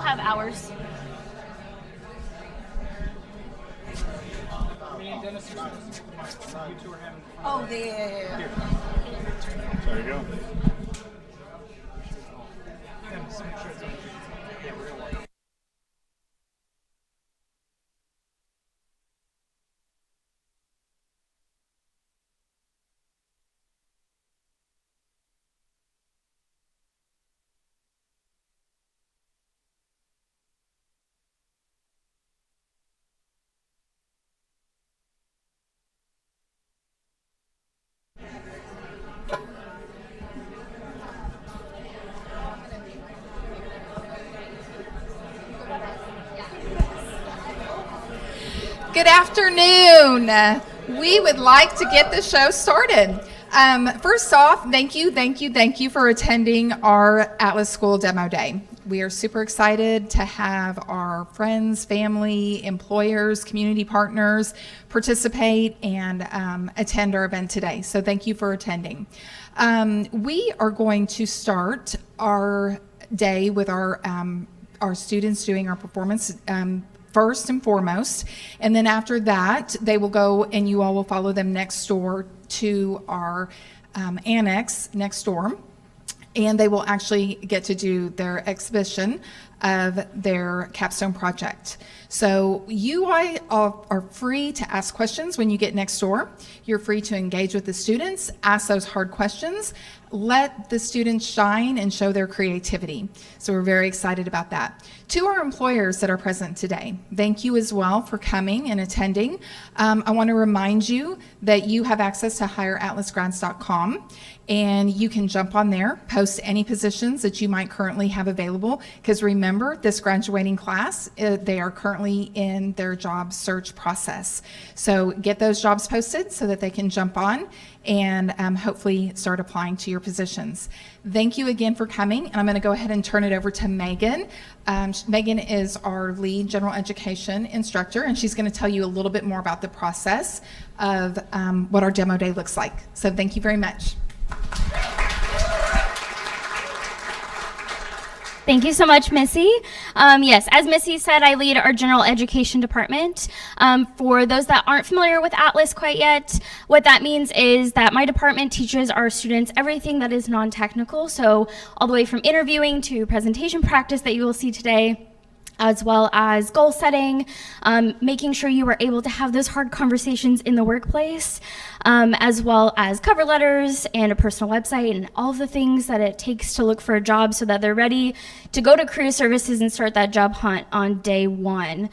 have ours. Oh, there. There you go. Good afternoon. We would like to get the show started. First off, thank you for attending our Atlas School Demo Day. We are super excited to have our friends, family, employers, community partners participate and attend our event today. So thank you for attending. We are going to start our day with our students doing our performance first and foremost, and then after that they will go and you all will follow them next door to our annex next door, and they will actually get to do their exhibition of their capstone project. So you all are free to ask questions when you get next door. You're free to engage with the students, ask those hard questions, let the students shine and show their creativity. So we're very excited about that. To our employers that are present today, thank you as well for coming and attending. I want to remind you that you have access to hireatlasgrads.com, and you can jump on there, post any positions that you might currently have available, because remember, this graduating class, they are currently in their job search process. So get those jobs posted so that they can jump on and hopefully start applying to your positions. Thank you again for coming, and I'm going to go ahead and turn it over to Megan. Megan is our lead general education instructor, and she's going to tell you a little bit more about the process of what our demo day looks like. So thank you very much. Thank you so much, Missy. Yes, as Missy said, I lead our general education department. For those that aren't familiar with Atlas quite yet, what that means is that my department teaches our students everything that is non-technical, so all the way from interviewing to presentation practice that you will see today, as well as goal setting, making sure you are able to have those hard conversations in the workplace, as well as cover letters and a personal website and all of the things that it takes to look for a job so that they're ready to go to career services and start that job hunt on day one.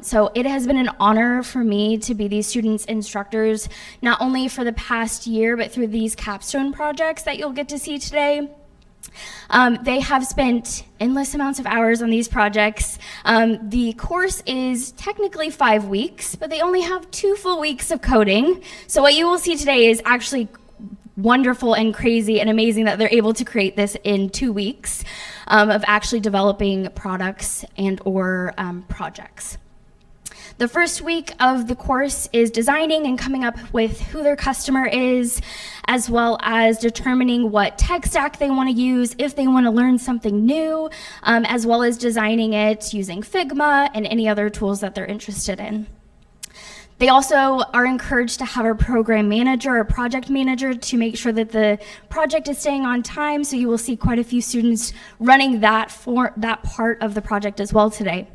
So it has been an honor for me to be these students' instructors, not only for the past year, but through these capstone projects that you'll get to see today. They have spent endless amounts of hours on these projects. The course is technically 5 weeks, but they only have 2 full weeks of coding. So what you will see today is actually wonderful and crazy and amazing that they're able to create this in 2 weeks of actually developing products and or projects. The first week of the course is designing and coming up with who their customer is, as well as determining what tech stack they want to use if they want to learn something new, as well as designing it using Figma and any other tools that they're interested in. They also are encouraged to have a program manager or project manager to make sure that the project is staying on time, so you will see quite a few students running that part of the project as well today.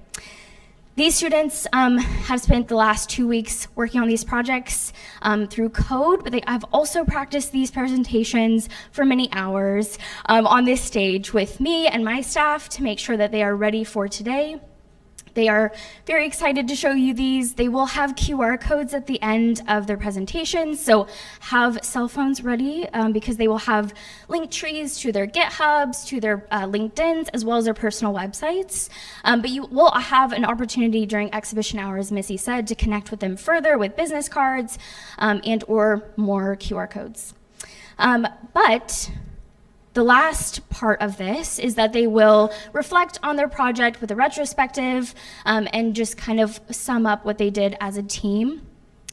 These students have spent the last 2 weeks working on these projects through code, but I've also practiced these presentations for many hours on this stage with me and my staff to make sure that they are ready for today. They are very excited to show you these. They will have QR codes at the end of their presentations, so have cell phones ready because they will have link trees to their GitHubs, to their LinkedIns, as well as their personal websites. But you will have an opportunity during exhibition hours, Missy said, to connect with them further with business cards and or more QR codes. But the last part of this is that they will reflect on their project with a retrospective and just kind of sum up what they did as a team.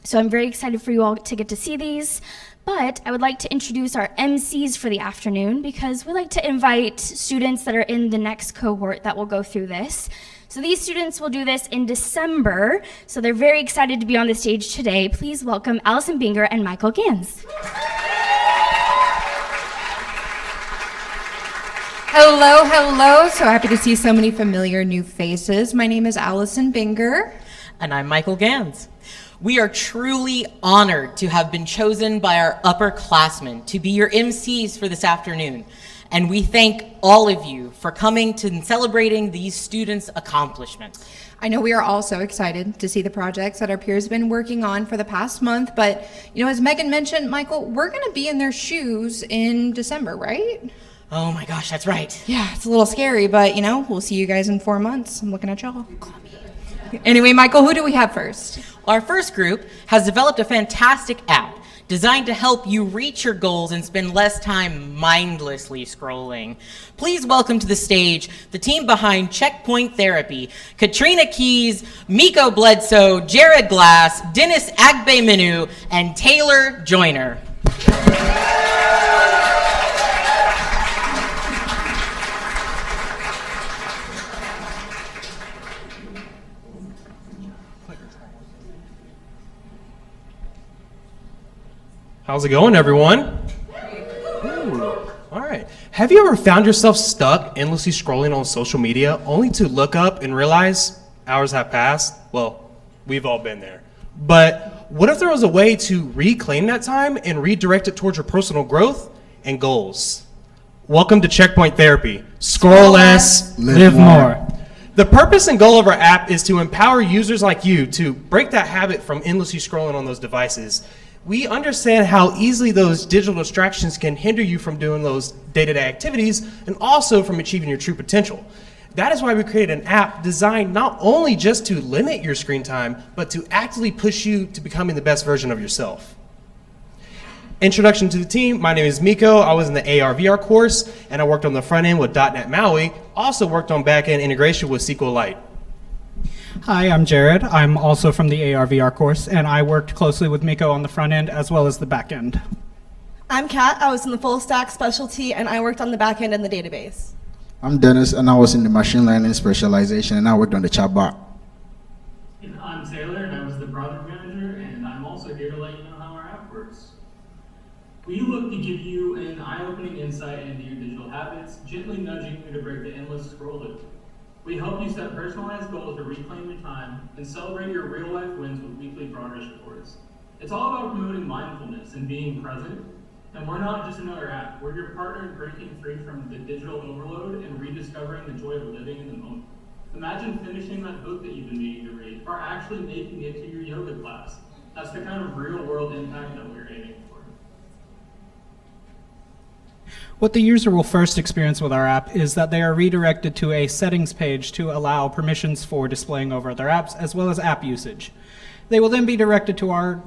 So I'm very excited for you all to get to see these. But I would like to introduce our MCs for the afternoon because we like to invite students that are in the next cohort that will go through this. So these students will do this in December, so they're very excited to be on the stage today. Please welcome Allison Binger and Michael Gans. Hello, hello. So happy to see so many familiar new faces. My name is Allison Binger. And I'm Michael Gans. We are truly honored to have been chosen by our upperclassmen to be your MCs for this afternoon. And we thank all of you for coming to and celebrating these students' accomplishments. I know we are all so excited to see the projects that our peers have been working on for the past month, but as Megan mentioned, Michael, we're going to be in their shoes in December, right? Oh my gosh, that's right. Yeah, it's a little scary, but we'll see you guys in 4 months. I'm looking at y'all. Anyway, Michael, who do we have first? Our first group has developed a fantastic app designed to help you reach your goals and spend less time mindlessly scrolling. Please welcome to the stage the team behind Checkpoint Therapy: Katrina Keys, Miko Bledsoe, Jared Glass, Dennis Agbe-Menu, and Taylor Joyner. How's it going, everyone? Ooh, all right. Have you ever found yourself stuck endlessly scrolling on social media only to look up and realize hours have passed? Well, we've all been there. But what if there was a way to reclaim that time and redirect it towards your personal growth and goals? Welcome to Checkpoint Therapy. Scroll less, live more. The purpose and goal of our app is to empower users like you to break that habit from endlessly scrolling on those devices. We understand how easily those digital distractions can hinder you from doing those day-to-day activities and also from achieving your true potential. That is why we created an app designed not only just to limit your screen time, but to actively push you to becoming the best version of yourself. Introduction to the team: my name is Miko. I was in the AR/VR course, and I worked on the front end with .NET MAUI. Also worked on back-end integration with SQLite. Hi, I'm Jared. I'm also from the AR/VR course, and I worked closely with Miko on the front end as well as the back end. I'm Kat. I was in the full stack specialty, and I worked on the back end and the database. I'm Dennis, and I was in the machine learning specialization, and I worked on the chatbot. And I'm Taylor, and I was the project manager, and I'm also here to let you know how our app works. We look to give you an eye-opening insight into your digital habits, gently nudging you to break the endless scroll loop. We help you set personalized goals to reclaim your time and celebrate your real-life wins with weekly progress reports. It's all about promoting mindfulness and being present. And we're not just another app. We're your partner in breaking free from the digital overload and rediscovering the joy of living in the moment. Imagine finishing that book that you've been meaning to read, or actually making it to your yoga class. That's the kind of real-world impact that we're aiming for. What the user will first experience with our app is that they are redirected to a settings page to allow permissions for displaying over other apps as well as app usage. They will then be directed to our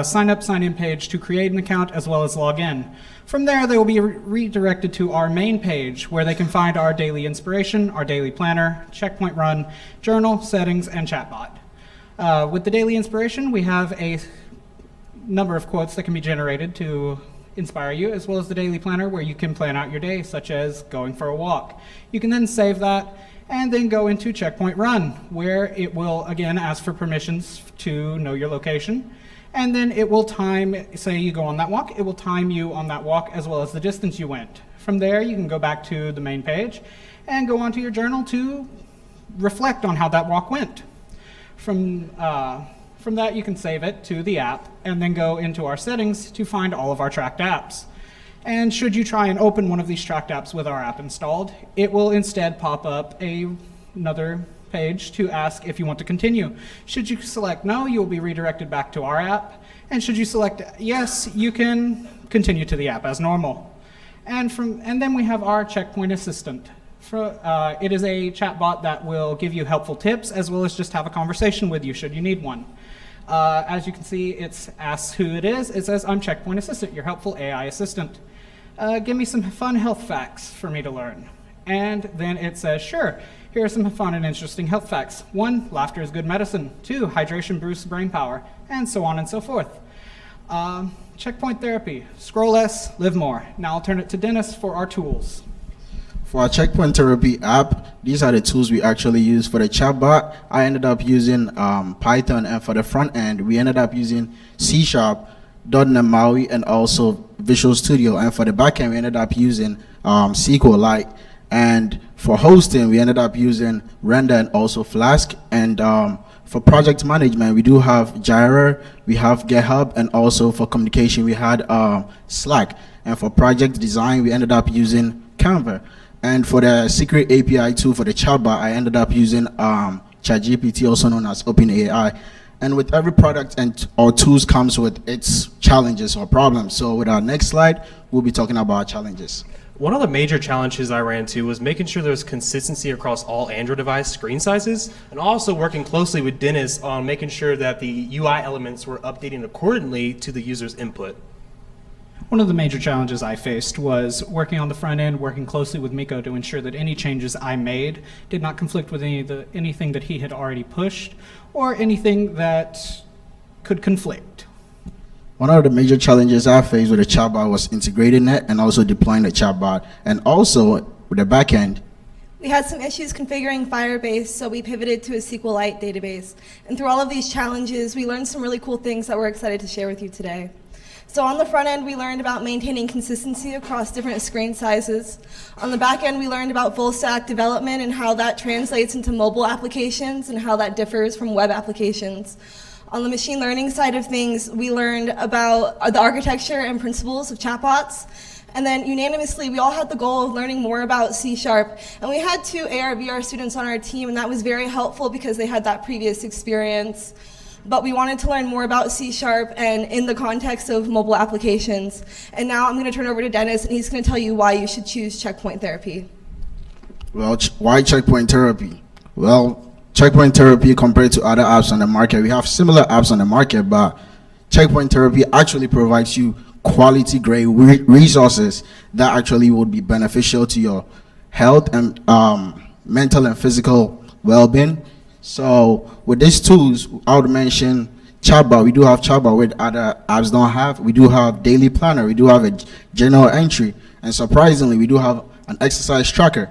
sign-in page to create an account as well as log in. From there, they will be redirected to our main page where they can find our daily inspiration, our daily planner, checkpoint run, journal, settings, and chatbot. With the daily inspiration, we have a number of quotes that can be generated to inspire you, as well as the daily planner where you can plan out your day, such as going for a walk. You can then save that and then go into Checkpoint Run, where it will again ask for permissions to know your location, and then it will time, say you go on that walk, it will time you on that walk as well as the distance you went. From there, you can go back to the main page and go onto your journal to reflect on how that walk went. From that, you can save it to the app and then go into our settings to find all of our tracked apps. And should you try and open one of these tracked apps with our app installed, it will instead pop up another page to ask if you want to continue. Should you select no, you will be redirected back to our app. And should you select yes, you can continue to the app as normal. And then we have our Checkpoint Assistant. It is a chatbot that will give you helpful tips as well as just have a conversation with you should you need one. As you can see, it asks who it is. It says, I'm Checkpoint Assistant, your helpful AI assistant. Give me some fun health facts for me to learn. And then it says, sure, here are some fun and interesting health facts. 1, laughter is good medicine. 2, hydration boosts brain power, and so on and so forth. Checkpoint therapy. Scroll less, live more. Now I'll turn it to Dennis for our tools. For our checkpoint therapy app, these are the tools we actually use. For the chatbot, I ended up using Python, and for the front end, we ended up using C#, .NET MAUI, and also Visual Studio. And for the back end, we ended up using SQLite. And for hosting, we ended up using Render and also Flask. And for project management, we do have Jira, we have GitHub, and also for communication, we had Slack. And for project design, we ended up using Canva. And for the secret API tool for the chatbot, I ended up using ChatGPT, also known as OpenAI. And with every product and our tools comes with its challenges or problems. So with our next slide, we'll be talking about our challenges. One of the major challenges I ran into was making sure there was consistency across all Android device screen sizes, and also working closely with Dennis on making sure that the UI elements were updating accordingly to the user's input. One of the major challenges I faced was working on the front end, working closely with Miko to ensure that any changes I made did not conflict with anything that he had already pushed or anything that could conflict. One of the major challenges I faced with the chatbot was integrating it and also deploying the chatbot, and also with the backend. We had some issues configuring Firebase, so we pivoted to a SQLite database. And through all of these challenges, we learned some really cool things that we're excited to share with you today. So on the front end, we learned about maintaining consistency across different screen sizes. On the back end, we learned about full stack development and how that translates into mobile applications and how that differs from web applications. On the machine learning side of things, we learned about the architecture and principles of chatbots. And then unanimously, we all had the goal of learning more about C#. And we had 2 AR/VR students on our team, and that was very helpful because they had that previous experience. But we wanted to learn more about C# and in the context of mobile applications. And now I'm going to turn over to Dennis, and he's going to tell you why you should choose checkpoint therapy. Well, why checkpoint therapy? Well, checkpoint therapy compared to other apps on the market, we have similar apps on the market, but checkpoint therapy actually provides you quality grade resources that actually would be beneficial to your health and mental and physical well-being. So with these tools, I would mention chatbot. We do have chatbot with other apps don't have. We do have daily planner. We do have a journal entry. And surprisingly, we do have an exercise tracker,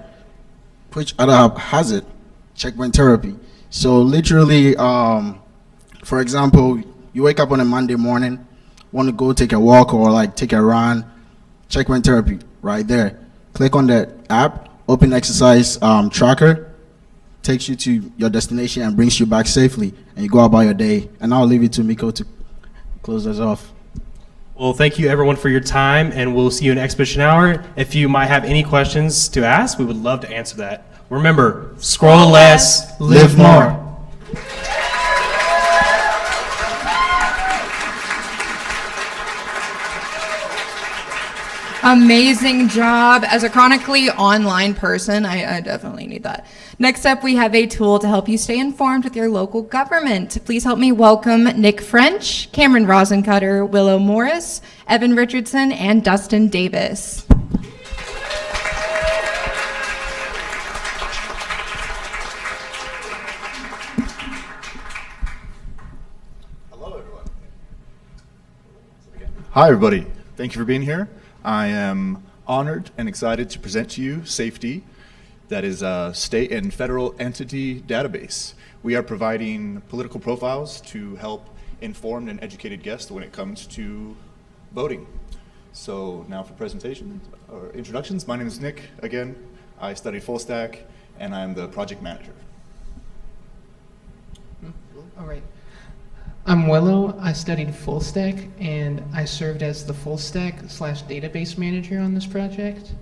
which other app has it, checkpoint therapy. So literally, for example, you wake up on a Monday morning, want to go take a walk or like take a run, checkpoint therapy right there. Click on the app, open exercise tracker, takes you to your destination and brings you back safely, and you go about your day. And I'll leave it to Miko to close us off. Well, thank you everyone for your time, and we'll see you in Exhibition Hour. If you might have any questions to ask, we would love to answer that. Remember, scroll less, live more. Amazing job. As a chronically online person, I definitely need that. Next up, we have a tool to help you stay informed with your local government. Please help me welcome Nick French, Cameron Rosencutter, Willow Morris, Evan Richardson, and Dustin Davis. Hello, everyone. Hi, everybody. Thank you for being here. I am honored and excited to present to you Safety, that is a state and federal entity database. We are providing political profiles to help informed and educated guests when it comes to voting. So now for presentations or introductions, my name is Nick. Again, I studied full stack and I'm the project manager. All right. I'm Willow. I studied full stack and I served as the full stack / database manager on this project.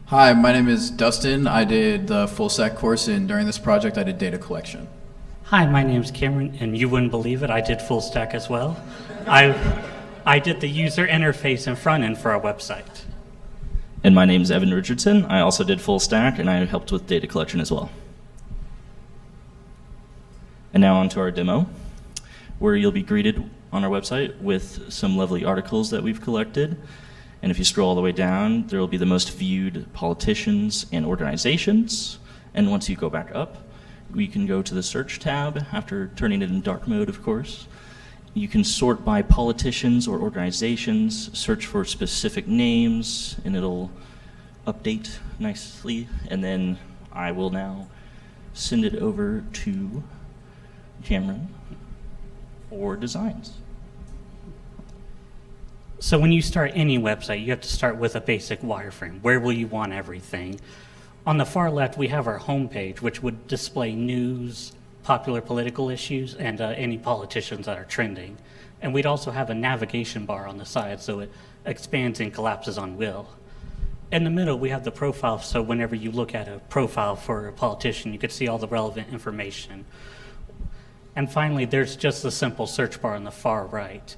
Hi, my name is Dustin. I did the full stack course, and during this project I did data collection. Hi, my name's Cameron, and you wouldn't believe it, I did full stack as well. I did the user interface and front end for our website. And my name's Evan Richardson. I also did full stack, and I helped with data collection as well. And now on to our demo, where you'll be greeted on our website with some lovely articles that we've collected. And if you scroll all the way down, there will be the most viewed politicians and organizations. And once you go back up, we can go to the search tab after turning it in dark mode, of course. You can sort by politicians or organizations, search for specific names, and it'll update nicely. And then I will now send it over to Cameron for designs. So when you start any website, you have to start with a basic wireframe. Where will you want everything? On the far left, we have our homepage, which would display news, popular political issues, and any politicians that are trending. And we'd also have a navigation bar on the side, so it expands and collapses on will. In the middle, we have the profile, so whenever you look at a profile for a politician, you could see all the relevant information. And finally, there's just a simple search bar on the far right,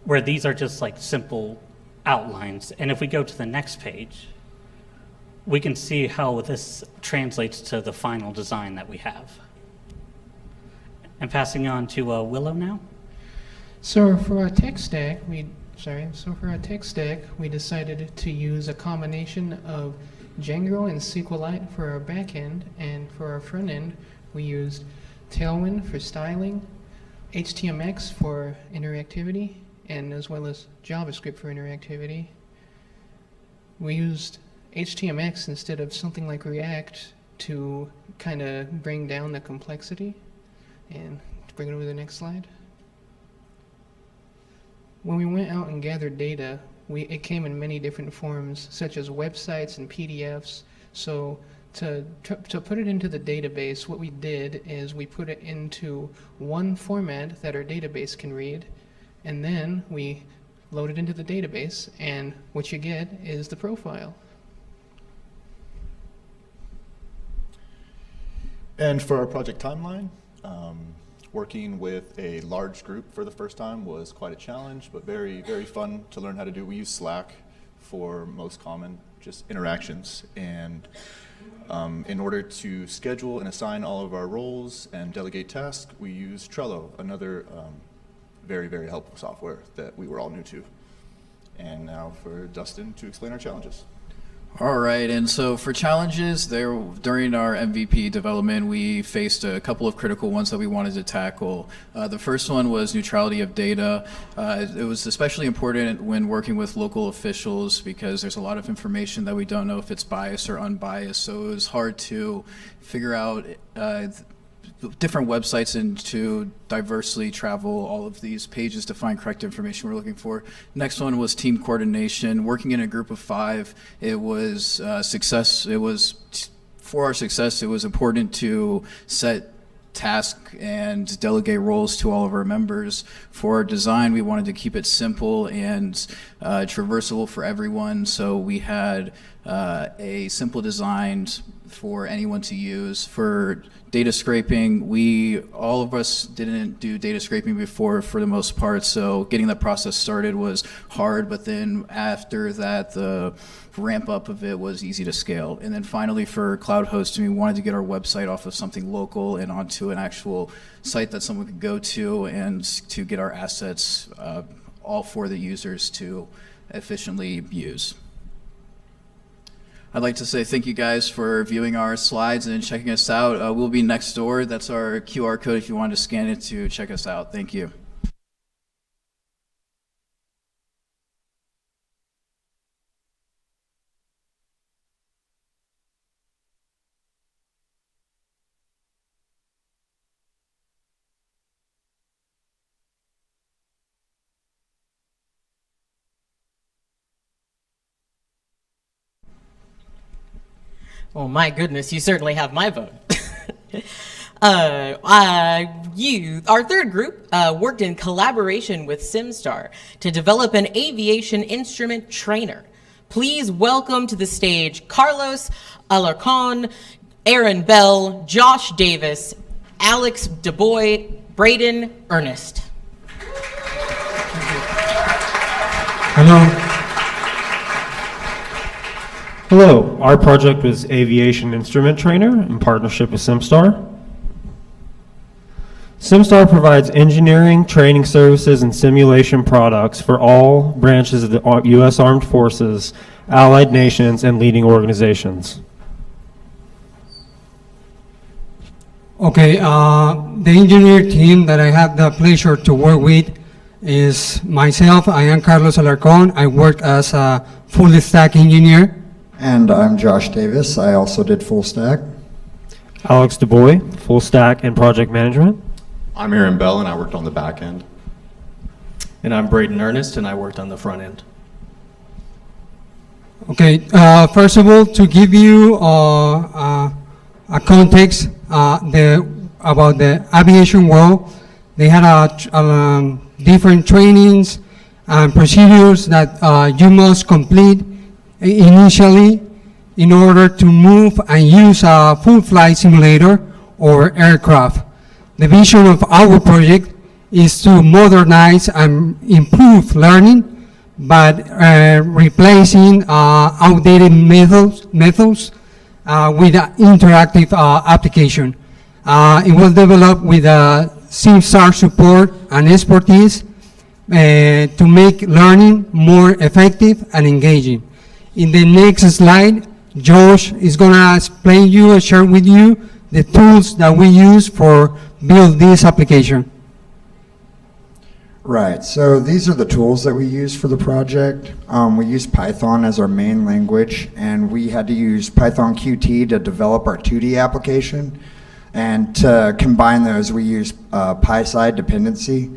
where these are just like simple outlines. And if we go to the next page, we can see how this translates to the final design that we have. And passing on to Willow now. So for our tech stack, we decided to use a combination of Django and SQLite for our backend, and for our front end, we used Tailwind for styling, HTMX for interactivity, and as well as JavaScript for interactivity. We used HTMX instead of something like React to kind of bring down the complexity. And to bring it over to the next slide. When we went out and gathered data, it came in many different forms, such as websites and PDFs. So to put it into the database, what we did is we put it into one format that our database can read, and then we load it into the database, and what you get is the profile. And for our project timeline, working with a large group for the first time was quite a challenge, but very, very fun to learn how to do. We use Slack for most common just interactions, and in order to schedule and assign all of our roles and delegate tasks, we use Trello, another very, very helpful software that we were all new to. And now for Dustin to explain our challenges. All right, and so for challenges, during our MVP development, we faced a couple of critical ones that we wanted to tackle. The first one was neutrality of data. It was especially important when working with local officials because there's a lot of information that we don't know if it's biased or unbiased, so it was hard to figure out different websites and to diversely travel all of these pages to find correct information we're looking for. Next one was team coordination. Working in a group of 5, it was for our success, it was important to set tasks and delegate roles to all of our members. For our design, we wanted to keep it simple and traversable for everyone, so we had a simple design for anyone to use. For data scraping, all of us didn't do data scraping before for the most part, so getting that process started was hard, but then after that, the ramp up of it was easy to scale. And then finally, for cloud hosting, we wanted to get our website off of something local and onto an actual site that someone could go to, and to get our assets all for the users to efficiently use. I'd like to say thank you guys for viewing our slides and checking us out. We'll be next door. That's our QR code if you want to scan it to check us out. Thank you. Well, my goodness, you certainly have my vote. Our third group worked in collaboration with SimStar to develop an aviation instrument trainer. Please welcome to the stage Carlos Alarcon, Aaron Bell, Josh Davis, Alex DeBoy, Braden Ernest. Hello, our project was Aviation Instrument Trainer in partnership with SimStar. SimStar provides engineering, training services, and simulation products for all branches of the U.S. Armed Forces, allied nations, and leading organizations. Okay, the engineer team that I have the pleasure to work with is myself. I am Carlos Alarcon. I work as a full stack engineer. And I'm Josh Davis. I also did full stack. Alex DuBois, full stack and project management. I'm Aaron Bell, and I worked on the back end. And I'm Braden Ernest, and I worked on the front end. Okay, first of all, to give you a context about the aviation world, they had different trainings and procedures that you must complete initially in order to move and use a full flight simulator or aircraft. The vision of our project is to modernize and improve learning, but replacing outdated methods with an interactive application. It was developed with SimStar support and expertise to make learning more effective and engaging. In the next slide, Josh is going to explain you and share with you the tools that we use for build this application. Right, so these are the tools that we use for the project. We use Python as our main language, and we had to use Python Qt to develop our 2D application. And to combine those, we use PySide dependency.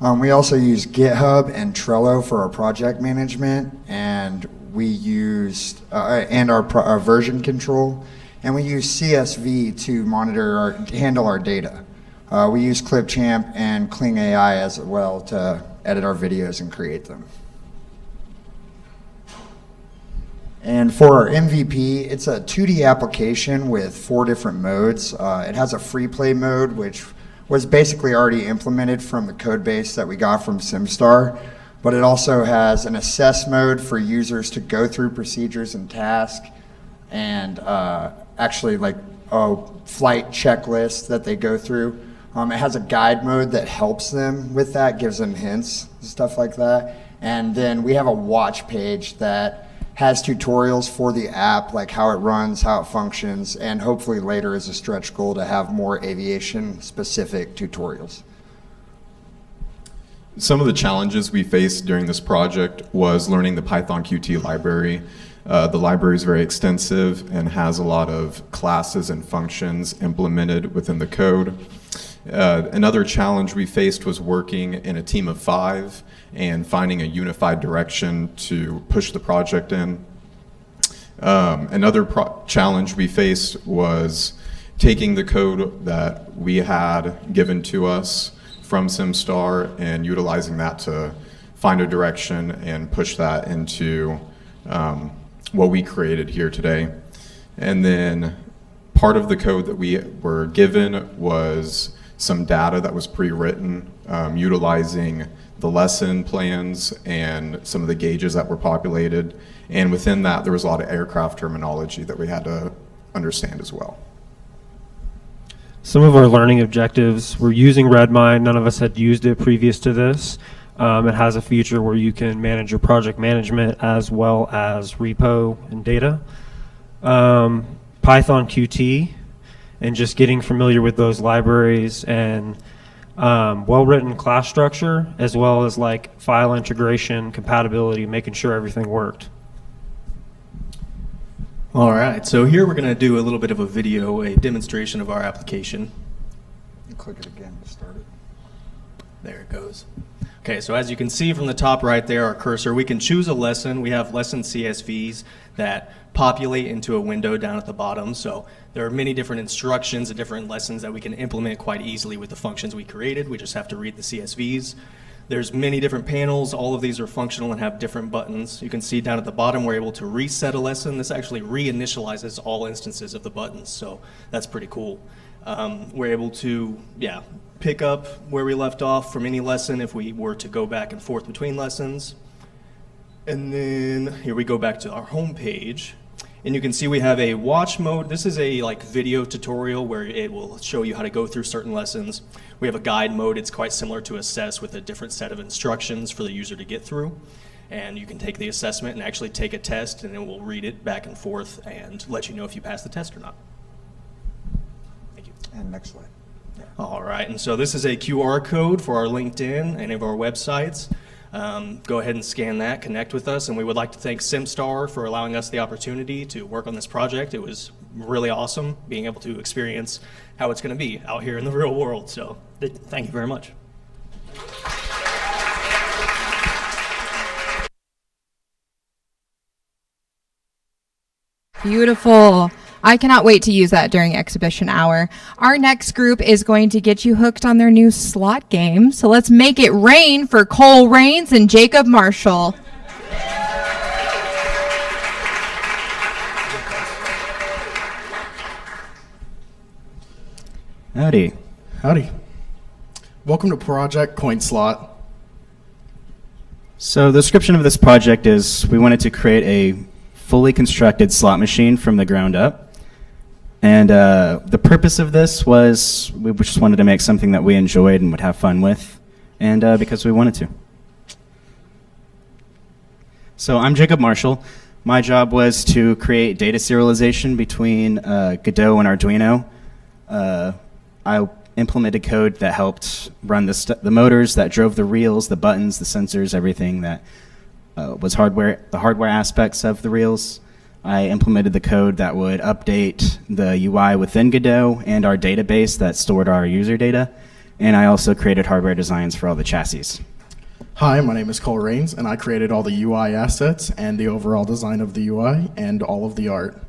We also use GitHub and Trello for our project management, and we used our version control, and we use CSV to handle our data. We use Clipchamp and Kling AI as well to edit our videos and create them. And for our MVP, it's a 2D application with 4 different modes. It has a free play mode, which was basically already implemented from the code base that we got from SimStar, but it also has an assess mode for users to go through procedures and tasks, and actually like a flight checklist that they go through. It has a guide mode that helps them with that, gives them hints, stuff like that. And then we have a watch page that has tutorials for the app, like how it runs, how it functions, and hopefully later is a stretch goal to have more aviation-specific tutorials. Some of the challenges we faced during this project was learning the Python Qt library. The library is very extensive and has a lot of classes and functions implemented within the code. Another challenge we faced was working in a team of 5 and finding a unified direction to push the project in. Another challenge we faced was taking the code that we had given to us from SimStar and utilizing that to find a direction and push that into what we created here today. And then part of the code that we were given was some data that was pre-written, utilizing the lesson plans and some of the gauges that were populated. And within that, there was a lot of aircraft terminology that we had to understand as well. Some of our learning objectives, we're using Redmine. None of us had used it previous to this. It has a feature where you can manage your project management as well as repo and data. Python Qt, and just getting familiar with those libraries and well-written class structure, as well as like file integration, compatibility, making sure everything worked. All right, so here we're going to do a little bit of a video, a demonstration of our application. Click it again to start it. There it goes. Okay, so as you can see from the top right there, our cursor, we can choose a lesson. We have lesson CSVs that populate into a window down at the bottom. So there are many different instructions and different lessons that we can implement quite easily with the functions we created. We just have to read the CSVs. There's many different panels. All of these are functional and have different buttons. You can see down at the bottom, we're able to reset a lesson. This actually reinitializes all instances of the buttons, so that's pretty cool. We're able to, pick up where we left off from any lesson if we were to go back and forth between lessons. And then here we go back to our home page. And you can see we have a watch mode. This is a video tutorial where it will show you how to go through certain lessons. We have a guide mode. It's quite similar to assess with a different set of instructions for the user to get through. And you can take the assessment and actually take a test, and it will read it back and forth and let you know if you pass the test or not. Thank you. And next slide. All right, and so this is a QR code for our LinkedIn and of our websites. Go ahead and scan that, connect with us, and we would like to thank SimStar for allowing us the opportunity to work on this project. It was really awesome being able to experience how it's going to be out here in the real world, so thank you very much. Beautiful. I cannot wait to use that during exhibition hour. Our next group is going to get you hooked on their new slot game. So let's make it rain for Cole Rains and Jacob Marshall. Howdy. Howdy. Welcome to Project Coin Slot. So the description of this project is we wanted to create a fully constructed slot machine from the ground up. And the purpose of this was we just wanted to make something that we enjoyed and would have fun with, and because we wanted to. So I'm Jacob Marshall. My job was to create data serialization between Godot and Arduino. I implemented code that helped run the motors, that drove the reels, the buttons, the sensors, everything that was hardware, the hardware aspects of the reels. I implemented the code that would update the UI within Godot and our database that stored our user data. And I also created hardware designs for all the chassis. Hi, my name is Cole Rains, and I created all the UI assets and the overall design of the UI and all of the art.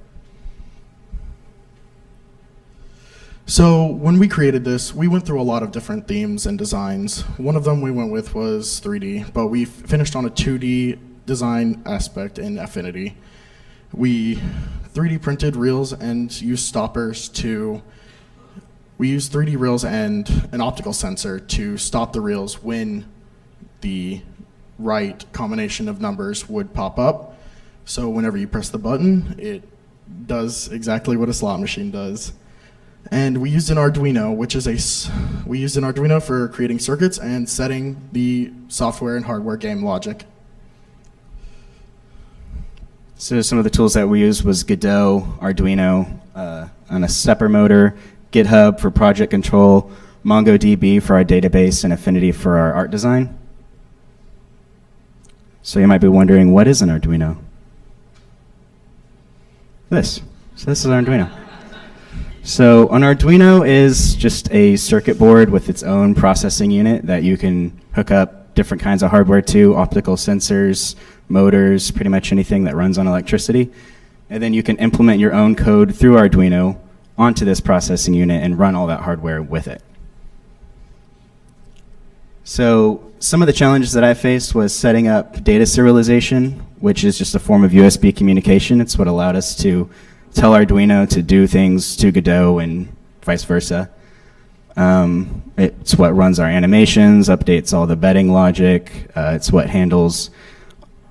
So when we created this, we went through a lot of different themes and designs. One of them we went with was 3D, but we finished on a 2D design aspect in Affinity. We 3D printed reels and used stoppers to, we used 3D reels and an optical sensor to stop the reels when the right combination of numbers would pop up. So whenever you press the button, it does exactly what a slot machine does. And we used an Arduino, we used an Arduino for creating circuits and setting the software and hardware game logic. So some of the tools that we used was Godot, Arduino, on a stepper motor, GitHub for project control, MongoDB for our database, and Affinity for our art design. So you might be wondering, what is an Arduino? This. So this is an Arduino. So an Arduino is just a circuit board with its own processing unit that you can hook up different kinds of hardware to, optical sensors, motors, pretty much anything that runs on electricity. And then you can implement your own code through Arduino onto this processing unit and run all that hardware with it. So some of the challenges that I faced was setting up data serialization, which is just a form of USB communication. It's what allowed us to tell Arduino to do things to Godot and vice versa. It's what runs our animations, updates all the betting logic. It's what handles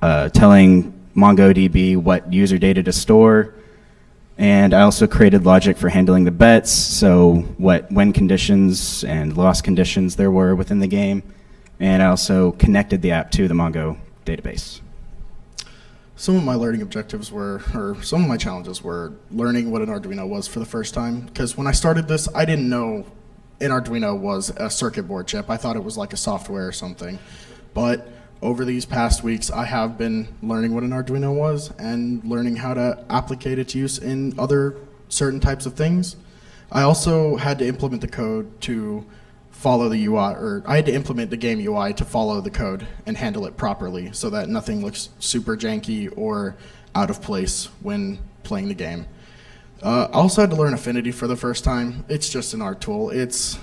telling MongoDB what user data to store. And I also created logic for handling the bets, so what win conditions and loss conditions there were within the game. And I also connected the app to the Mongo database. Some of my learning objectives were, or some of my challenges were learning what an Arduino was for the first time. Because when I started this, I didn't know an Arduino was a circuit board chip. I thought it was like a software or something. But over these past weeks, I have been learning what an Arduino was and learning how to applicate its use in other certain types of things. I also had to implement the code to follow the UI, or I had to implement the game UI to follow the code and handle it properly so that nothing looks super janky or out of place when playing the game. I also had to learn Affinity for the first time. It's just an art tool. It's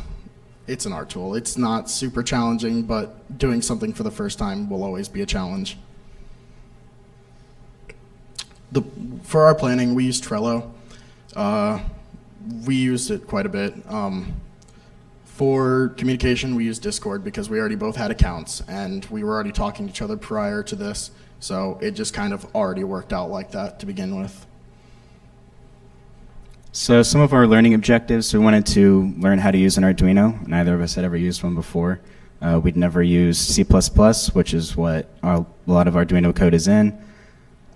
an art tool. It's not super challenging, but doing something for the first time will always be a challenge. For our planning, we used Trello. We used it quite a bit. For communication, we used Discord because we already both had accounts and we were already talking to each other prior to this, so it just kind of already worked out like that to begin with. So some of our learning objectives, we wanted to learn how to use an Arduino. Neither of us had ever used one before. We'd never used C++, which is what a lot of Arduino code is in.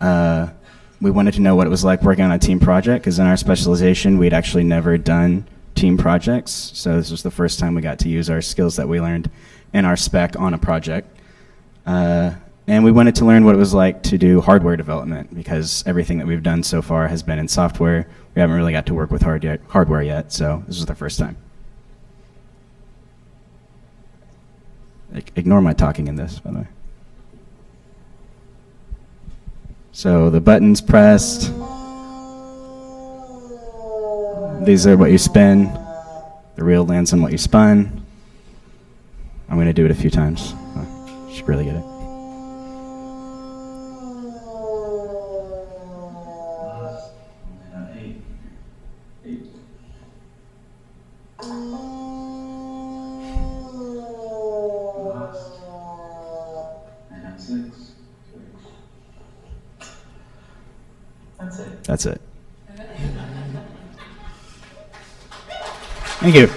We wanted to know what it was like working on a team project, because in our specialization, we'd actually never done team projects. So this was the first time we got to use our skills that we learned in our spec on a project. And we wanted to learn what it was like to do hardware development, because everything that we've done so far has been in software. We haven't really got to work with hardware yet, so this was the first time. Ignore my talking in this, by the way. So the buttons pressed. These are what you spin. The reel lands on what you spun. I'm going to do it a few times. You should really get it. That's it. Thank you.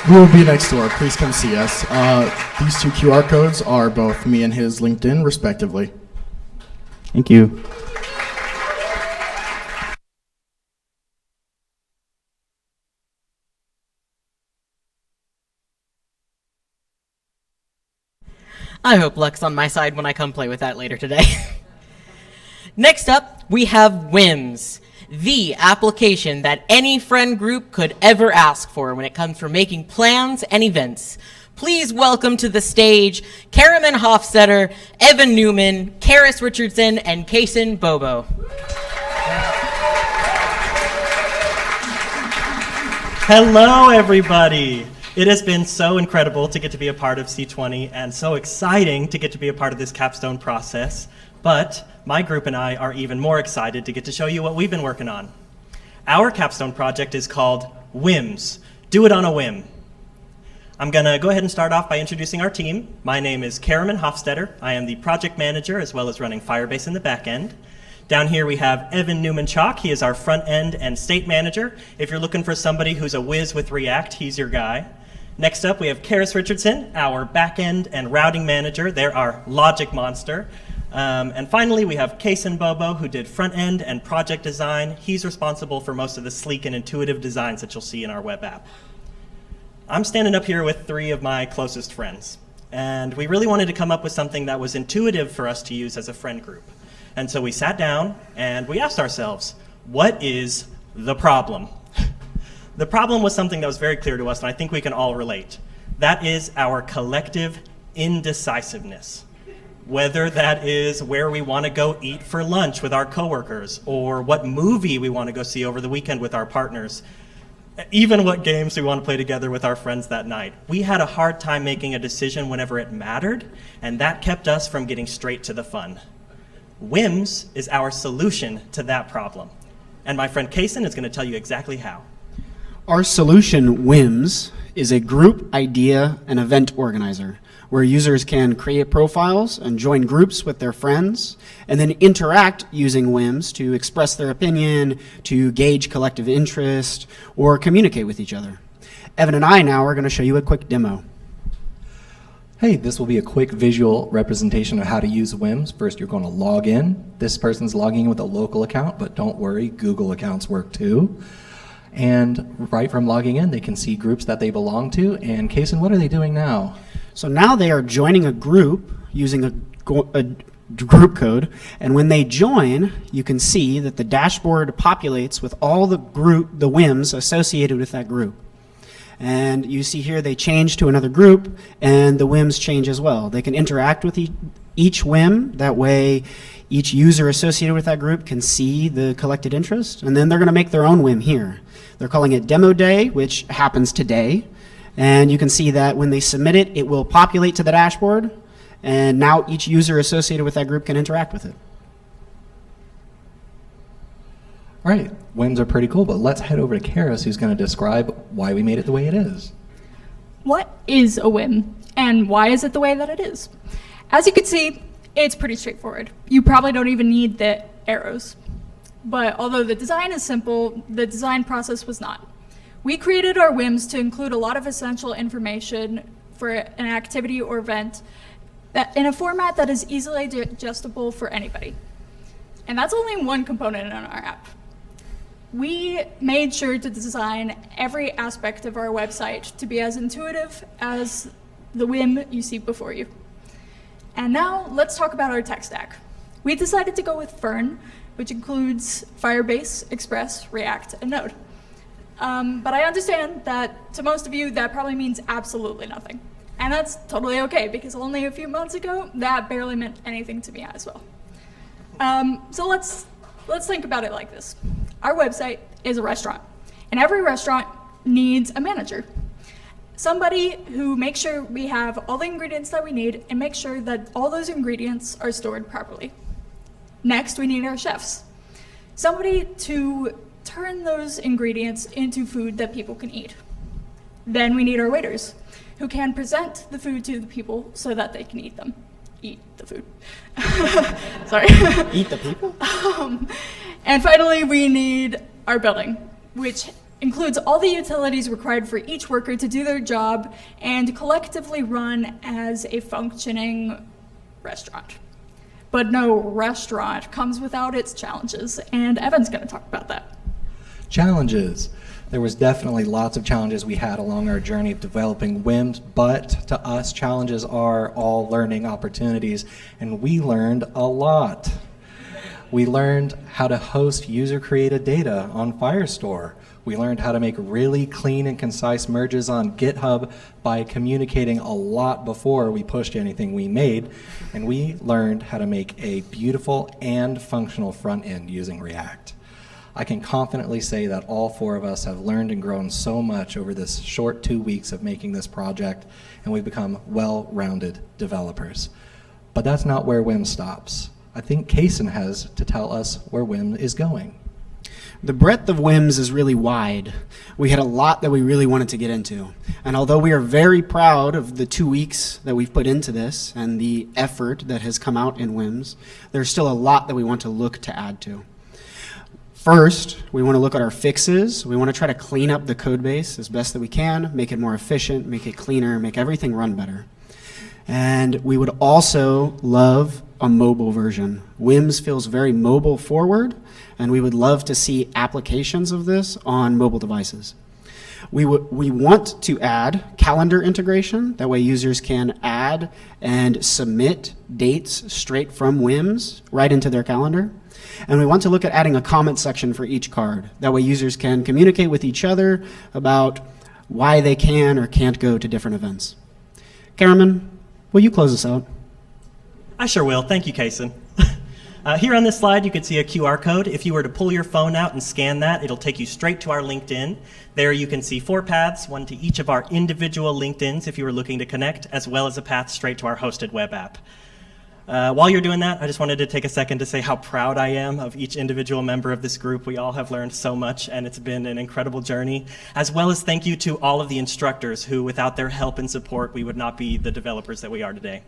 We will be next door. Please come see us. These two QR codes are both me and his LinkedIn, respectively. Thank you. I hope luck's on my side when I come play with that later today. Next up, we have Whims, the application that any friend group could ever ask for when it comes for making plans and events. Please welcome to the stage Karaman Hofstetter, Evan Newman, Karis Richardson, and Kaysen Bobo. Hello, everybody. It has been so incredible to get to be a part of C20 and so exciting to get to be a part of this capstone process. But my group and I are even more excited to get to show you what we've been working on. Our capstone project is called Whims. Do it on a whim. I'm going to go ahead and start off by introducing our team. My name is Karaman Hofstetter. I am the project manager as well as running Firebase in the back end. Down here we have Evan Newman-Chalk. He is our front end and state manager. If you're looking for somebody who's a whiz with React, he's your guy. Next up we have Karis Richardson, our back end and routing manager. They're our logic monster. And finally, we have Kaysen Bobo, who did front end and project design. He's responsible for most of the sleek and intuitive designs that you'll see in our web app. I'm standing up here with three of my closest friends, and we really wanted to come up with something that was intuitive for us to use as a friend group. And so we sat down and we asked ourselves, what is the problem? The problem was something that was very clear to us, and I think we can all relate. That is our collective indecisiveness. Whether that is where we want to go eat for lunch with our coworkers, or what movie we want to go see over the weekend with our partners, even what games we want to play together with our friends that night. We had a hard time making a decision whenever it mattered, and that kept us from getting straight to the fun. Whims is our solution to that problem, and my friend Kaysen is going to tell you exactly how. Our solution, Whims, is a group idea and event organizer, where users can create profiles and join groups with their friends, and then interact using Whims to express their opinion, to gauge collective interest, or communicate with each other. Evan and I now are going to show you a quick demo. Hey, this will be a quick visual representation of how to use Whims. First, you're going to log in. This person's logging in with a local account, but don't worry, Google accounts work too. And right from logging in, they can see groups that they belong to. And Kaysen, what are they doing now? So now they are joining a group using a group code, and when they join, you can see that the dashboard populates with all the Whims associated with that group. And you see here they change to another group, and the Whims change as well. They can interact with each Whim. That way, each user associated with that group can see the collected interest, and then they're going to make their own Whim here. They're calling it Demo Day, which happens today. And you can see that when they submit it, it will populate to the dashboard, and now each user associated with that group can interact with it. All right, Whims are pretty cool, but let's head over to Karis, who's going to describe why we made it the way it is. What is a whim, and why is it the way that it is? As you can see, it's pretty straightforward. You probably don't even need the arrows. But although the design is simple, the design process was not. We created our Whims to include a lot of essential information for an activity or event in a format that is easily digestible for anybody. And that's only one component in our app. we made sure to design every aspect of our website to be as intuitive as the Whim you see before you. And now let's talk about our tech stack. We decided to go with Fern, which includes Firebase, Express, React, and Node. But I understand that to most of you, that probably means absolutely nothing. And that's totally okay, because only a few months ago, that barely meant anything to me as well. So let's think about it like this. Our website is a restaurant, and every restaurant needs a manager. Somebody who makes sure we have all the ingredients that we need and makes sure that all those ingredients are stored properly. Next, we need our chefs. Somebody to turn those ingredients into food that people can eat. Then we need our waiters, who can present the food to the people so that they can eat them. Eat the food. Sorry. Eat the people? And finally, we need our building, which includes all the utilities required for each worker to do their job and collectively run as a functioning restaurant. But no restaurant comes without its challenges, and Evan's going to talk about that. Challenges. There was definitely lots of challenges we had along our journey of developing Whims, but to us, challenges are all learning opportunities, and we learned a lot. We learned how to host user-created data on Firestore. We learned how to make really clean and concise merges on GitHub by communicating a lot before we pushed anything we made, and we learned how to make a beautiful and functional front end using React. I can confidently say that all four of us have learned and grown so much over this short 2 weeks of making this project, and we've become well-rounded developers. But that's not where Whim stops. I think Kaysen has to tell us where Whim is going. The breadth of Whims is really wide. We had a lot that we really wanted to get into. And although we are very proud of the 2 weeks that we've put into this and the effort that has come out in Whims, there's still a lot that we want to look to add to. First, we want to look at our fixes. We want to try to clean up the code base as best that we can, make it more efficient, make it cleaner, make everything run better. And we would also love a mobile version. Whims feels very mobile forward, and we would love to see applications of this on mobile devices. We want to add calendar integration. That way users can add and submit dates straight from Whims right into their calendar. And we want to look at adding a comment section for each card. That way users can communicate with each other about why they can or can't go to different events. Cameron, will you close us out? I sure will. Thank you, Kaysen. Here on this slide, you can see a QR code. If you were to pull your phone out and scan that, it'll take you straight to our LinkedIn. There you can see 4 paths, one to each of our individual LinkedIns if you were looking to connect, as well as a path straight to our hosted web app. While you're doing that, I just wanted to take a second to say how proud I am of each individual member of this group. We all have learned so much, and it's been an incredible journey, as well as thank you to all of the instructors who, without their help and support, we would not be the developers that we are today.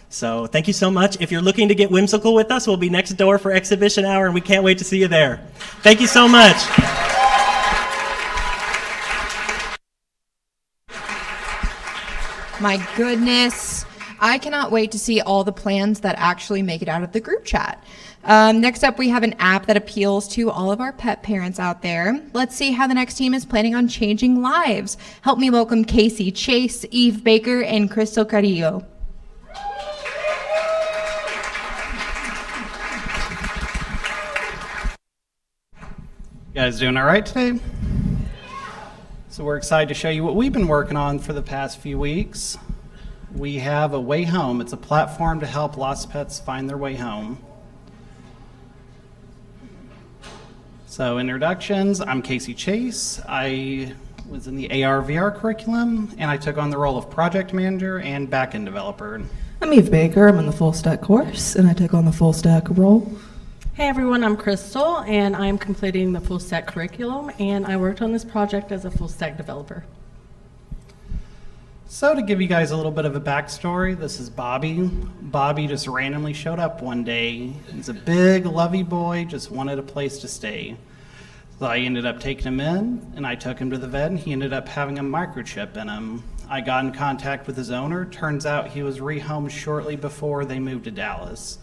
So thank you so much. If you're looking to get whimsical with us, we'll be next door for exhibition hour, and we can't wait to see you there. Thank you so much. My goodness. I cannot wait to see all the plans that actually make it out of the group chat. Next up, we have an app that appeals to all of our pet parents out there. Let's see how the next team is planning on changing lives. Help me welcome Casey Chase, Eve Baker, and Crystal Carrillo. You guys doing all right today? So we're excited to show you what we've been working on for the past few weeks. We have a Way Home. It's a platform to help lost pets find their way home. So introductions, I'm Casey Chase. I was in the AR/VR curriculum, and I took on the role of project manager and backend developer. I'm Eve Baker. I'm in the full stack course, and I took on the full stack role. Hey everyone, I'm Crystal, and I'm completing the full stack curriculum, and I worked on this project as a full stack developer. So to give you guys a little bit of a backstory, this is Bobby. Bobby just randomly showed up one day. He's a big, lovey boy, just wanted a place to stay. So I ended up taking him in, and I took him to the vet, and he ended up having a microchip in him. I got in contact with his owner. Turns out he was rehomed shortly before they moved to Dallas.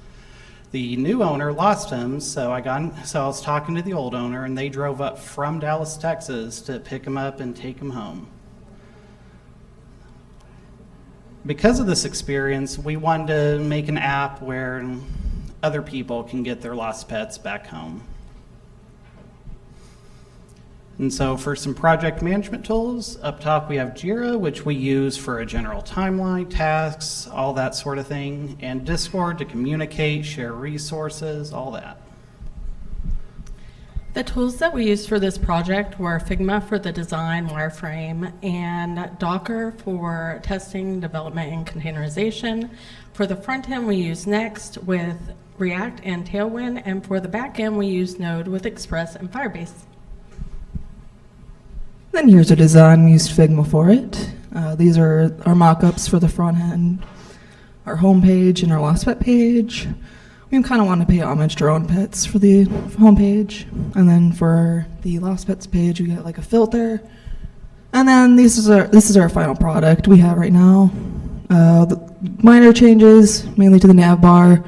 The new owner lost him, so I was talking to the old owner, and they drove up from Dallas, Texas to pick him up and take him home. Because of this experience, we wanted to make an app where other people can get their lost pets back home. And so for some project management tools, up top we have Jira, which we use for a general timeline, tasks, all that sort of thing, and Discord to communicate, share resources, all that. The tools that we used for this project were Figma for the design wireframe and Docker for testing, development, and containerization. For the front end, we used Next with React and Tailwind, and for the back end, we used Node with Express and Firebase. Then here's our design. We used Figma for it. These are our mock-ups for the front end, our home page, and our lost pet page. We kind of want to pay homage to our own pets for the home page. And then for the lost pets page, we got like a filter. And then this is our final product we have right now. The minor changes, mainly to the nav bar.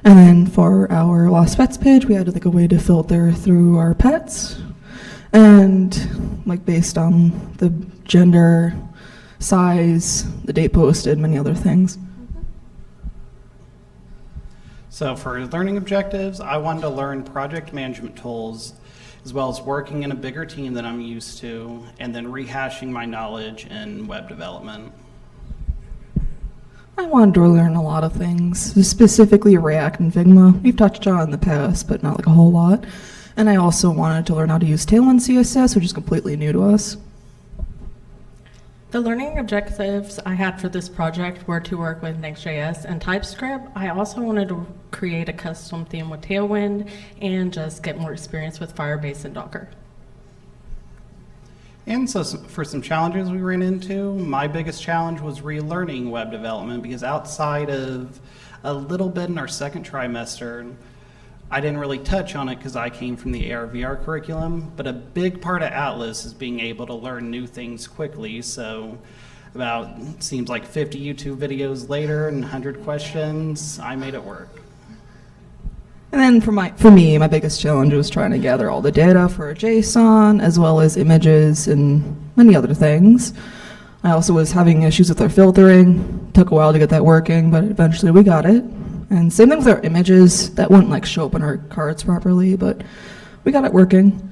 And then for our lost pets page, we added like a way to filter through our pets. And like based on the gender, size, the date posted, many other things. So for learning objectives, I wanted to learn project management tools, as well as working in a bigger team that I'm used to, and then rehashing my knowledge in web development. I wanted to learn a lot of things, specifically React and Figma. We've touched on it in the past, but not like a whole lot. And I also wanted to learn how to use Tailwind CSS, which is completely new to us. The learning objectives I had for this project were to work with Next.js and TypeScript. I also wanted to create a custom theme with Tailwind and just get more experience with Firebase and Docker. And so for some challenges we ran into, my biggest challenge was relearning web development, because outside of a little bit in our second trimester, I didn't really touch on it because I came from the AR/VR curriculum, but a big part of Atlas is being able to learn new things quickly. So seems like 50 YouTube videos later and 100 questions, I made it work. And then for me, my biggest challenge was trying to gather all the data for a JSON, as well as images and many other things. I also was having issues with our filtering. Took a while to get that working, but eventually we got it. And same thing with our images. That wouldn't like show up in our cards properly, but we got it working.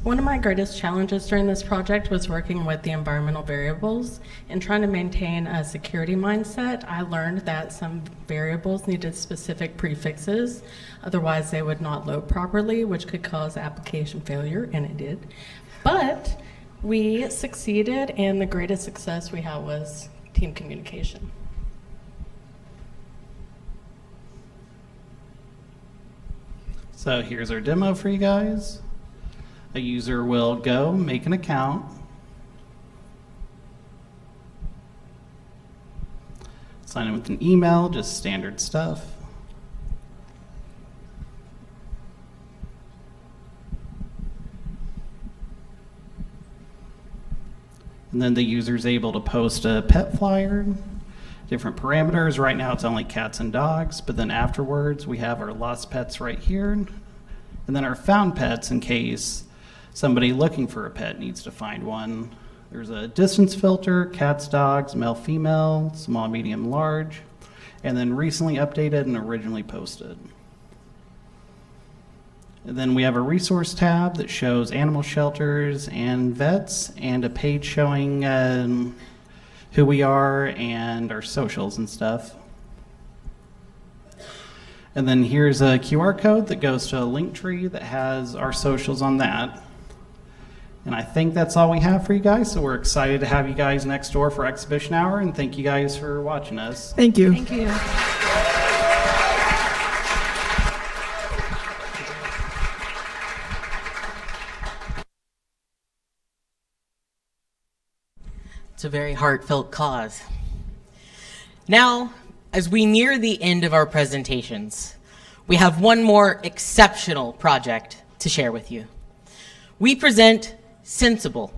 One of my greatest challenges during this project was working with the environmental variables and trying to maintain a security mindset. I learned that some variables needed specific prefixes, otherwise they would not load properly, which could cause application failure, and it did. But we succeeded, and the greatest success we had was team communication. So here's our demo for you guys. A user will go make an account, sign in with an email, just standard stuff. And then the user's able to post a pet flyer, different parameters. Right now it's only cats and dogs, but then afterwards we have our lost pets right here, and then our found pets in case somebody looking for a pet needs to find one. There's a distance filter, cats, dogs, male, female, small, medium, large, and then recently updated and originally posted. And then we have a resource tab that shows animal shelters and vets, and a page showing who we are and our socials and stuff. And then here's a QR code that goes to a link tree that has our socials on that. And I think that's all we have for you guys, so we're excited to have you guys next door for Exhibition Hour, and thank you guys for watching us. Thank you. Thank you. It's a very heartfelt cause. Now, as we near the end of our presentations, we have one more exceptional project to share with you. We present Sensible,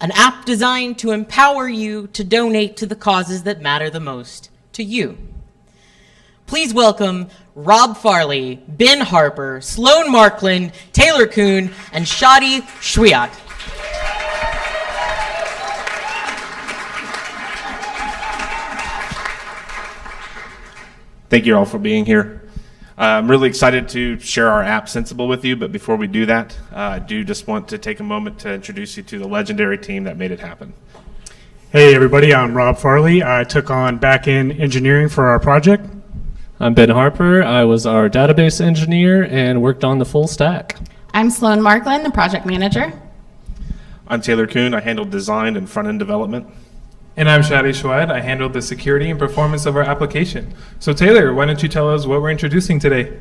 an app designed to empower you to donate to the causes that matter the most to you. Please welcome Rob Farley, Ben Harper, Sloan Markland, Taylor Kuhn, and Shadi Shwiat. Thank you all for being here. I'm really excited to share our app Sensible with you, but before we do that, I do just want to take a moment to introduce you to the legendary team that made it happen. Hey everybody, I'm Rob Farley. I took on back-end engineering for our project. I'm Ben Harper. I was our database engineer and worked on the full stack. I'm Sloan Markland, the project manager. I'm Taylor Kuhn. I handled design and front-end development. And I'm Shadi Shwad. I handled the security and performance of our application. So Taylor, why don't you tell us what we're introducing today?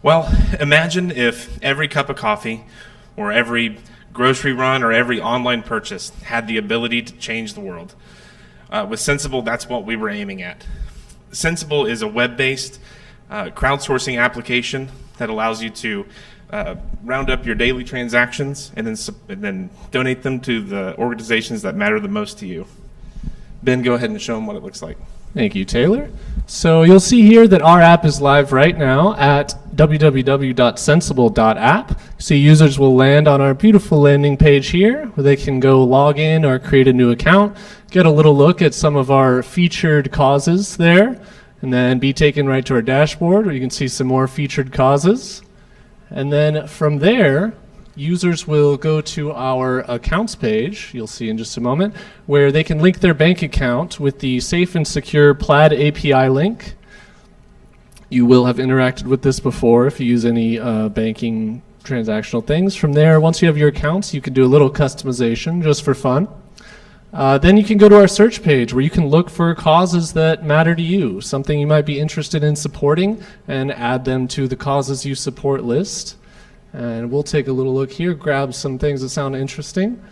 Well, imagine if every cup of coffee or every grocery run or every online purchase had the ability to change the world. With Sensible, that's what we were aiming at. Sensible is a web-based crowdsourcing application that allows you to round up your daily transactions and then donate them to the organizations that matter the most to you. Ben, go ahead and show them what it looks like. Thank you, Taylor. So you'll see here that our app is live right now at www.sensible.app. So users will land on our beautiful landing page here where they can go log in or create a new account, get a little look at some of our featured causes there, and then be taken right to our dashboard where you can see some more featured causes. And then from there, users will go to our accounts page, you'll see in just a moment, where they can link their bank account with the safe and secure Plaid API link. You will have interacted with this before if you use any banking transactional things. From there, once you have your accounts, you can do a little customization just for fun. Then you can go to our search page where you can look for causes that matter to you, something you might be interested in supporting, and add them to the causes you support list. And we'll take a little look here, grab some things that sound interesting.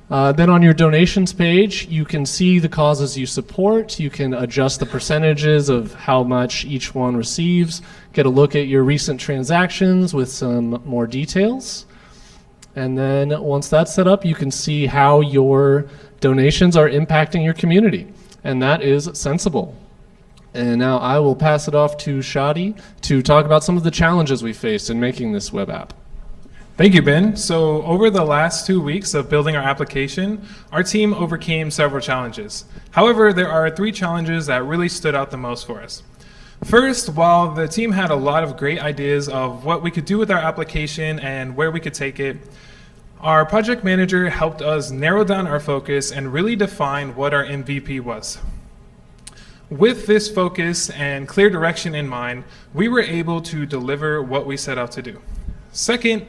Then on your donations page, you can see the causes you support. You can adjust the percentages of how much each one receives, get a look at your recent transactions with some more details. And then once that's set up, you can see how your donations are impacting your community. And that is Sensible. And now I will pass it off to Shadi to talk about some of the challenges we faced in making this web app. Thank you, Ben. So over the last 2 weeks of building our application, our team overcame several challenges. However, there are 3 challenges that really stood out the most for us. First, while the team had a lot of great ideas of what we could do with our application and where we could take it, our project manager helped us narrow down our focus and really define what our MVP was. With this focus and clear direction in mind, we were able to deliver what we set out to do. Second,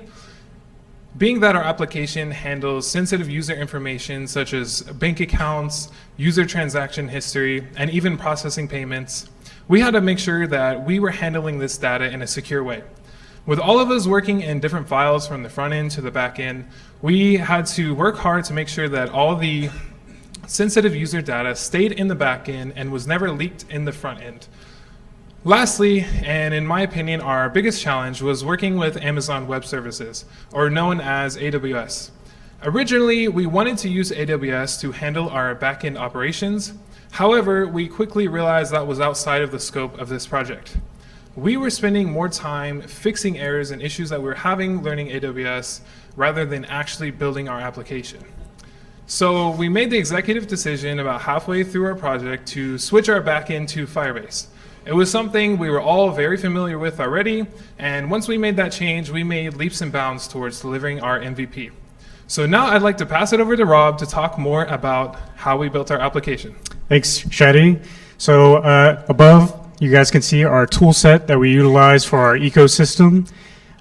being that our application handles sensitive user information such as bank accounts, user transaction history, and even processing payments, we had to make sure that we were handling this data in a secure way. With all of us working in different files from the front end to the back end, we had to work hard to make sure that all the sensitive user data stayed in the back end and was never leaked in the front end. Lastly, and in my opinion, our biggest challenge was working with Amazon Web Services, or known as AWS. Originally, we wanted to use AWS to handle our back-end operations. However, we quickly realized that was outside of the scope of this project. We were spending more time fixing errors and issues that we were having learning AWS rather than actually building our application. So we made the executive decision about halfway through our project to switch our backend to Firebase. It was something we were all very familiar with already, and once we made that change, we made leaps and bounds towards delivering our MVP. So now I'd like to pass it over to Rob to talk more about how we built our application. Thanks, Shadi. So above, you guys can see our tool set that we utilize for our ecosystem.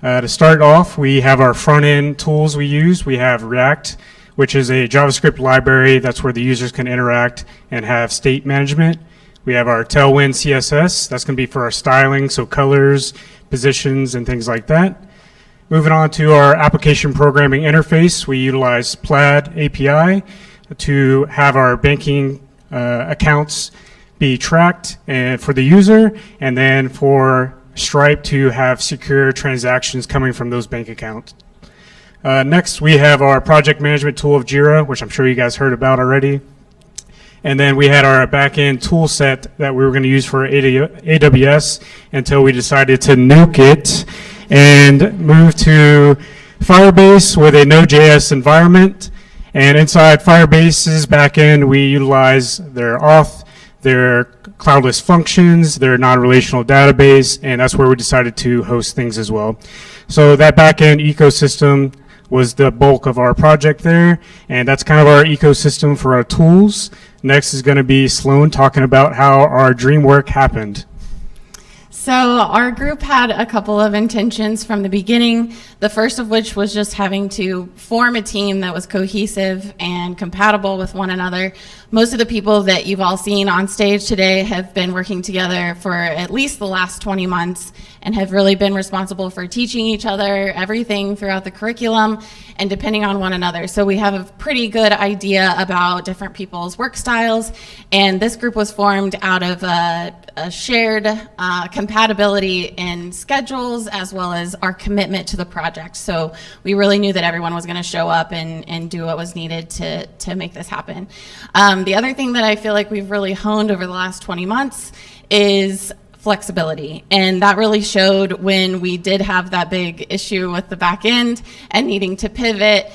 To start off, we have our front-end tools we use. We have React, which is a JavaScript library. That's where the users can interact and have state management. We have our Tailwind CSS. That's going to be for our styling, so colors, positions, and things like that. Moving on to our application programming interface, we utilize Plaid API to have our banking accounts be tracked for the user, and then for Stripe to have secure transactions coming from those bank accounts. Next, we have our project management tool of Jira, which I'm sure you guys heard about already. And then we had our back-end tool set that we were going to use for AWS until we decided to nuke it and move to Firebase with a Node.js environment. And inside Firebase's backend, we utilize their auth, their cloudless functions, their non-relational database, and that's where we decided to host things as well. So that backend ecosystem was the bulk of our project there, and that's kind of our ecosystem for our tools. Next is going to be Sloan talking about how our dream work happened. So our group had a couple of intentions from the beginning, the first of which was just having to form a team that was cohesive and compatible with one another. Most of the people that you've all seen on stage today have been working together for at least the last 20 months and have really been responsible for teaching each other everything throughout the curriculum and depending on one another. So we have a pretty good idea about different people's work styles, and this group was formed out of a shared compatibility in schedules as well as our commitment to the project. So we really knew that everyone was going to show up and do what was needed to make this happen. The other thing that I feel like we've really honed over the last 20 months is flexibility, and that really showed when we did have that big issue with the back end and needing to pivot.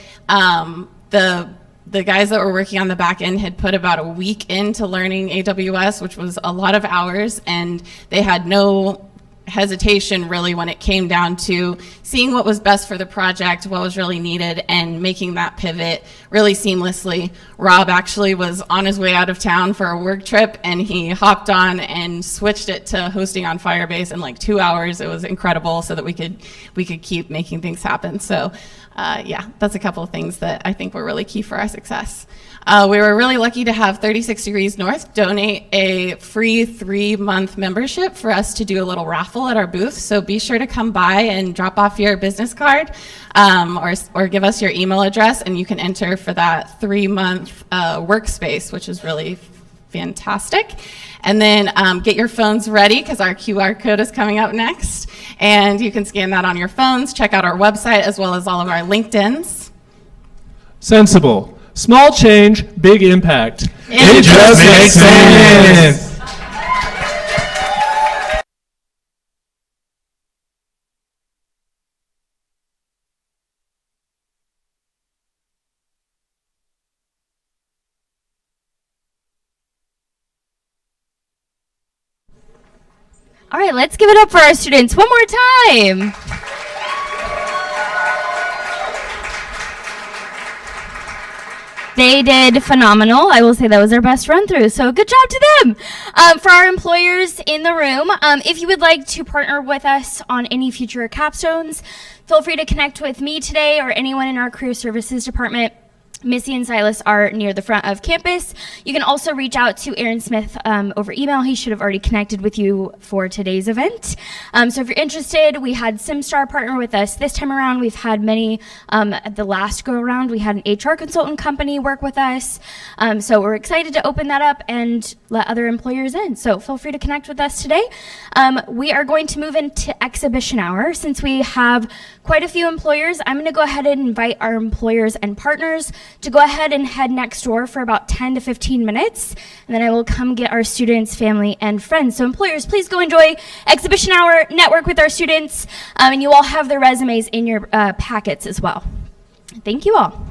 The guys that were working on the back end had put about a week into learning AWS, which was a lot of hours, and they had no hesitation really when it came down to seeing what was best for the project, what was really needed, and making that pivot really seamlessly. Rob actually was on his way out of town for a work trip, and he hopped on and switched it to hosting on Firebase in like 2 hours. It was incredible, so that we could keep making things happen. So yeah, that's a couple of things that I think were really key for our success. We were really lucky to have 36 Degrees North donate a free 3-month membership for us to do a little raffle at our booth. So be sure to come by and drop off your business card or give us your email address, and you can enter for that 3-month workspace, which is really fantastic. And then get your phones ready because our QR code is coming up next. And you can scan that on your phones, check out our website as well as all of our LinkedIns. Sensible. Small change, big impact. It just makes sense. All right, let's give it up for our students one more time. They did phenomenal. I will say that was their best run through, so good job to them. For our employers in the room, if you would like to partner with us on any future capstones, feel free to connect with me today or anyone in our career services department. Missy and Silas are near the front of campus. You can also reach out to Aaron Smith over email. He should have already connected with you for today's event. So if you're interested, we had SimStar partner with us this time around. We've had many at the last go around. We had an HR consultant company work with us. So we're excited to open that up and let other employers in. So feel free to connect with us today. We are going to move into exhibition hour. Since we have quite a few employers, I'm going to go ahead and invite our employers and partners to go ahead and head next door for about 10 to 15 minutes, and then I will come get our students, family, and friends. So employers, please go enjoy exhibition hour, network with our students, and you all have their resumes in your packets as well. Thank you all.